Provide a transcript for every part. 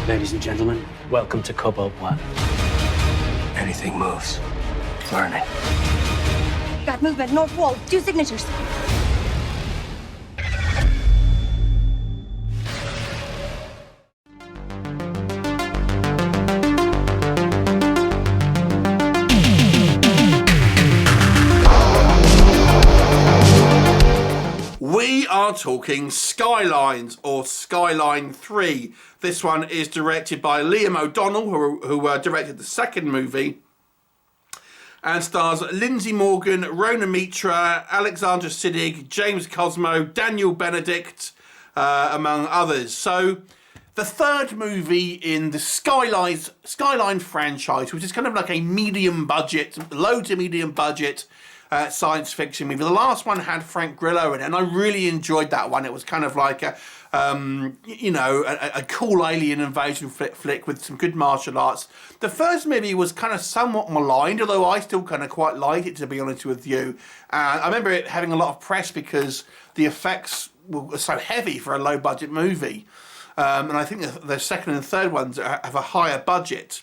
Ladies and gentlemen, welcome to Cobalt 1. Anything moves. Learn it. Got movement, north wall, 2 signatures. We are talking Skylines, or Skyline 3. This one is directed by Liam O'Donnell, who directed the second movie, and stars Lindsey Morgan, Rona Mitra, Alexander Siddig, James Cosmo, Daniel Benedict, among others. So, the third movie in the Skyline franchise, which is kind of like a medium budget, low to medium budget science fiction movie. The last one had Frank Grillo in it, and I really enjoyed that one. It was kind of like a cool alien invasion flick with some good martial arts. The first movie was kind of somewhat maligned, although I still kind of quite liked it, to be honest with you. I remember it having a lot of press because the effects were so heavy for a low-budget movie. And I think the second and third ones have a higher budget.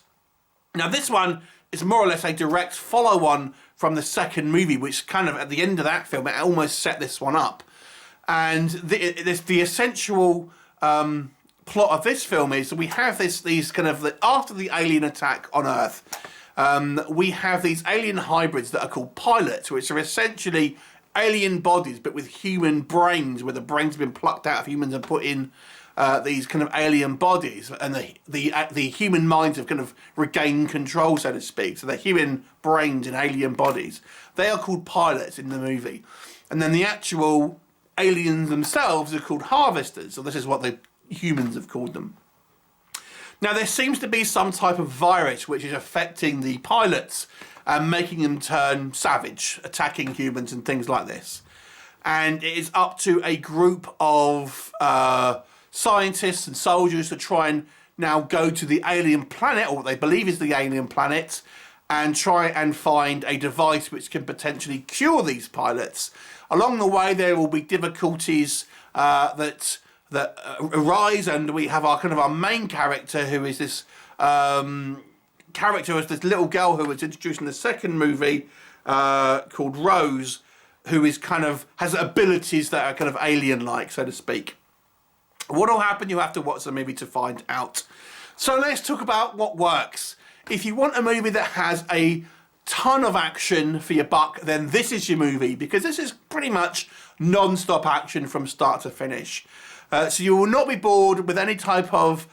Now, this one is more or less a direct follow-on from the second movie, which kind of, at the end of that film, it almost set this one up. And the essential plot of this film is that we have these kind of, after the alien attack on Earth, we have these alien hybrids that are called pilots, which are essentially alien bodies, but with human brains, where the brains have been plucked out of humans and put in these kind of alien bodies, and the human minds have kind of regained control, so to speak. So they're human brains in alien bodies. They are called pilots in the movie. And then the actual aliens themselves are called harvesters. So this is what the humans have called them. Now, there seems to be some type of virus which is affecting the pilots and making them turn savage, attacking humans and things like this. And it is up to a group of scientists and soldiers to try and now go to the alien planet, or what they believe is the alien planet, and try and find a device which can potentially cure these pilots. Along the way, there will be difficulties that arise, and we have our main character, who is this character, is this little girl who was introduced in the second movie, called Rose, who is has abilities that are kind of alien-like, so to speak. What will happen? You have to watch the movie to find out. So let's talk about what works. If you want a movie that has a ton of action for your buck, then this is your movie, because this is pretty much non-stop action from start to finish. So you will not be bored with any type of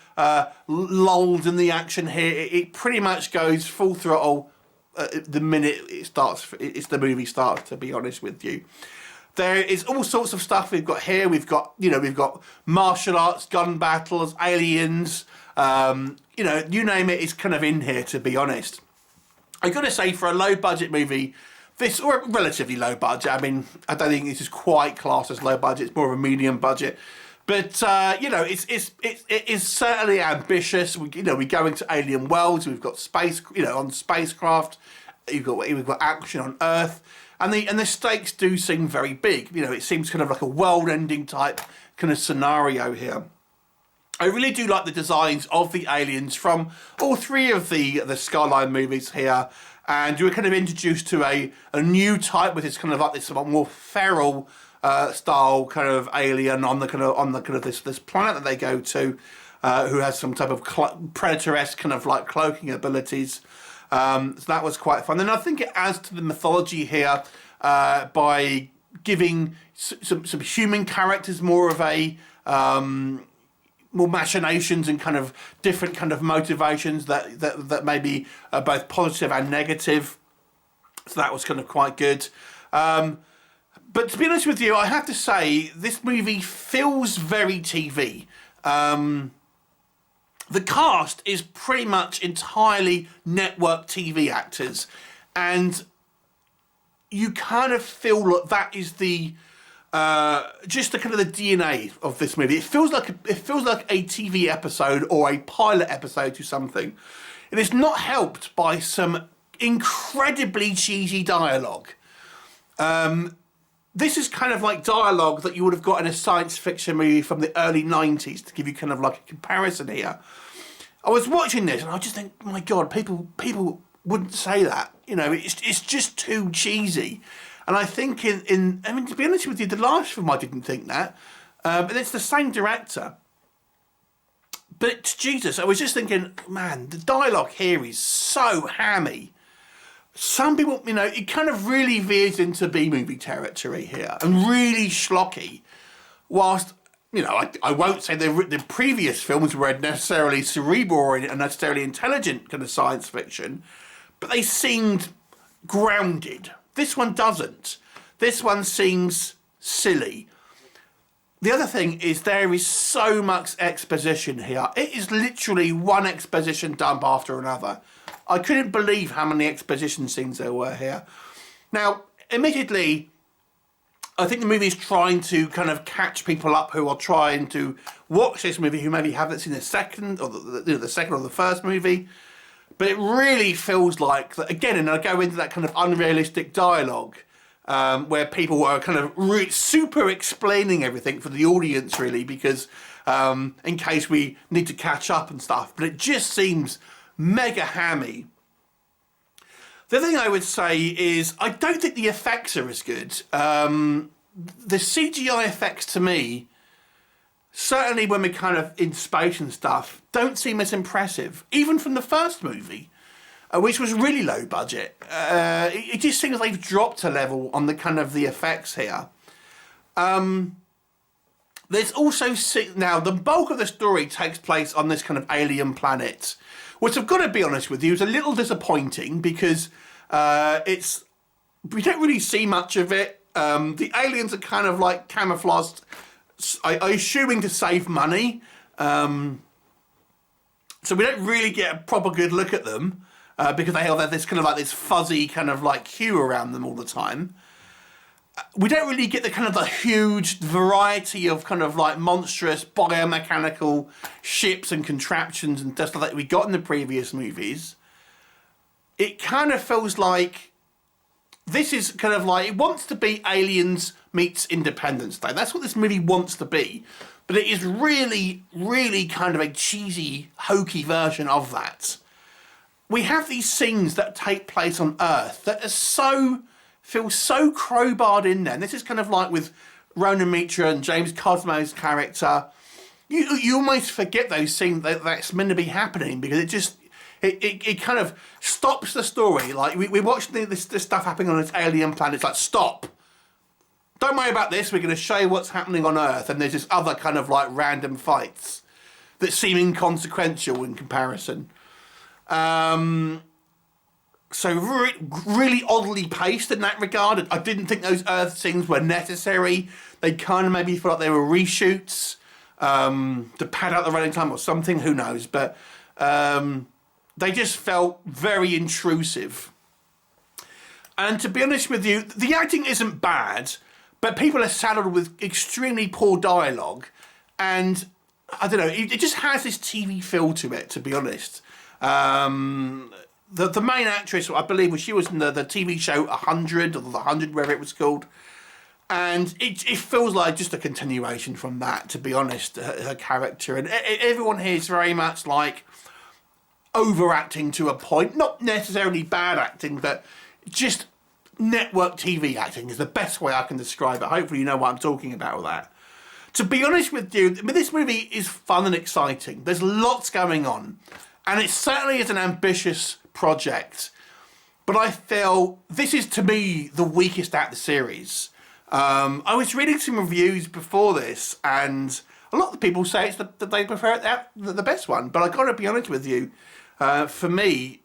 lulls in the action here. It pretty much goes full throttle the minute the movie starts, to be honest with you. There is all sorts of stuff we've got here. We've got martial arts, gun battles, aliens, you name it, it's kind of in here, to be honest. I've got to say, for a low-budget movie, or a relatively low budget, I mean, I don't think this is quite classed as low budget, it's more of a medium budget. But, it is certainly ambitious. We go into alien worlds, we've got space, on spacecraft, we've got action on Earth. And the stakes do seem very big. It seems kind of like a world-ending type kind of scenario here. I really do like the designs of the aliens from all three of the Skyline movies here. And we're kind of introduced to a new type, which is kind of like this more feral style kind of alien on this planet that they go to, who has some type of predator-esque kind of like cloaking abilities. So that was quite fun. And I think it adds to the mythology here by giving some human characters more of a more machinations and kind of different kind of motivations that may be both positive and negative. So that was kind of quite good. But to be honest with you, I have to say this movie feels very TV. The cast is pretty much entirely network TV actors, and you kind of feel that is the just the kind of the DNA of this movie. It feels like a TV episode or a pilot episode to something. It is not helped by some incredibly cheesy dialogue. This is kind of like dialogue that you would have got in a science fiction movie from the early 90s, to give you kind of like a comparison here. I was watching this and I just think, my God, people wouldn't say that. You know, it's just too cheesy. And I think I mean, to be honest with you, the last film I didn't think that. But it's the same director. But Jesus, I was just thinking, man, the dialogue here is so hammy. Some people, you know, it kind of really veers into B-movie territory here and really schlocky. Whilst, you know, I won't say the previous films were necessarily cerebral or necessarily intelligent kind of science fiction, but they seemed grounded. This one doesn't. This one seems silly. The other thing is there is so much exposition here. It is literally one exposition dump after another. I couldn't believe how many exposition scenes there were here. Now, admittedly, I think the movie is trying to kind of catch people up who are trying to watch this movie who maybe haven't seen the second or the second or the first movie. But it really feels like, that, again, and I go into that kind of unrealistic dialogue where people are kind of super explaining everything for the audience, really, because in case we need to catch up and stuff. But it just seems mega hammy. The other thing I would say is I don't think the effects are as good. The CGI effects to me, certainly when we're kind of in space and stuff, don't seem as impressive. Even from the first movie, which was really low budget. It just seems they've dropped a level on the kind of the effects here. There's also, now the bulk of the story takes place on this kind of alien planet, which I've got to be honest with you is a little disappointing because we don't really see much of it. The aliens are kind of like camouflaged, I assuming to save money. So we don't really get a proper good look at them because they have this kind of like this fuzzy kind of like hue around them all the time. We don't really get the kind of the huge variety of kind of like monstrous biomechanical ships and contraptions and stuff like that we got in the previous movies. It kind of feels like this is kind of like, it wants to be Aliens meets Independence Day. That's what this movie wants to be. But it is really, really kind of a cheesy, hokey version of that. We have these scenes that take place on Earth that are feel so crowbarred in there. And this is kind of like with Ronan Mitra and James Cosmo's character. You almost forget those scenes that's meant to be happening because it just, it kind of stops the story. Like we watch this stuff happening on this alien planet. It's like, stop. Don't worry about this. We're going to show you what's happening on Earth. And there's this other kind of like random fights that seem inconsequential in comparison. So really oddly paced in that regard. I didn't think those Earth scenes were necessary. They kind of maybe felt like they were reshoots to pad out the running time or something. Who knows? But they just felt very intrusive. And to be honest with you, the acting isn't bad, but people are saddled with extremely poor dialogue. And I don't know, it just has this TV feel to it, to be honest. The main actress, I believe, she was in the TV show 100, or The 100, wherever it was called. And it feels like just a continuation from that, to be honest, her character. And everyone here is very much like overacting to a point. Not necessarily bad acting, but just network TV acting is the best way I can describe it. Hopefully you know what I'm talking about with that. To be honest with you, I mean, this movie is fun and exciting. There's lots going on. And it certainly is an ambitious project. But I feel this is, to me, the weakest out of the series. I was reading some reviews before this, and a lot of the people say it's that they prefer it the best one. But I've got to be honest with you, for me,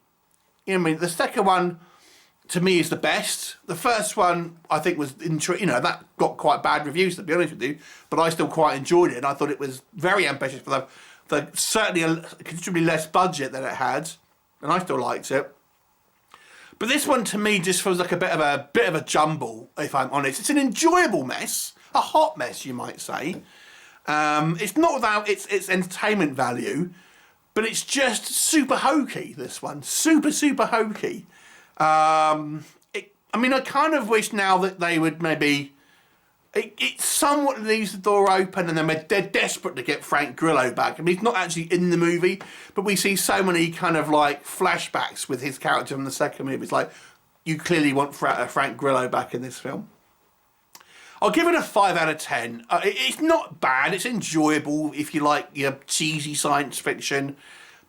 I mean, the second one, to me, is the best. The first one, I think, was, that got quite bad reviews, to be honest with you. But I still quite enjoyed it, and I thought it was very ambitious for certainly a considerably less budget than it had, and I still liked it. But this one, to me, just feels like a bit of a jumble, if I'm honest. It's an enjoyable mess, a hot mess, you might say. It's not without its entertainment value, but it's just super hokey, this one. Super, super hokey. I mean, I kind of wish now that they would maybe it somewhat leaves the door open, and then they're desperate to get Frank Grillo back. I mean, he's not actually in the movie, but we see so many kind of like flashbacks with his character in the second movie. It's like, you clearly want Frank Grillo back in this film. I'll give it a 5 out of 10. It's not bad. It's enjoyable if you like your cheesy science fiction.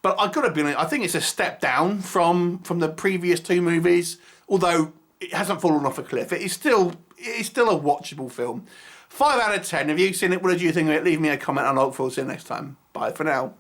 But I've got to be honest, I think it's a step down from the previous two movies, although it hasn't fallen off a cliff. It is still a watchable film. 5 out of 10. Have you seen it? What did you think of it? Leave me a comment and I look forward to see you next time. Bye for now.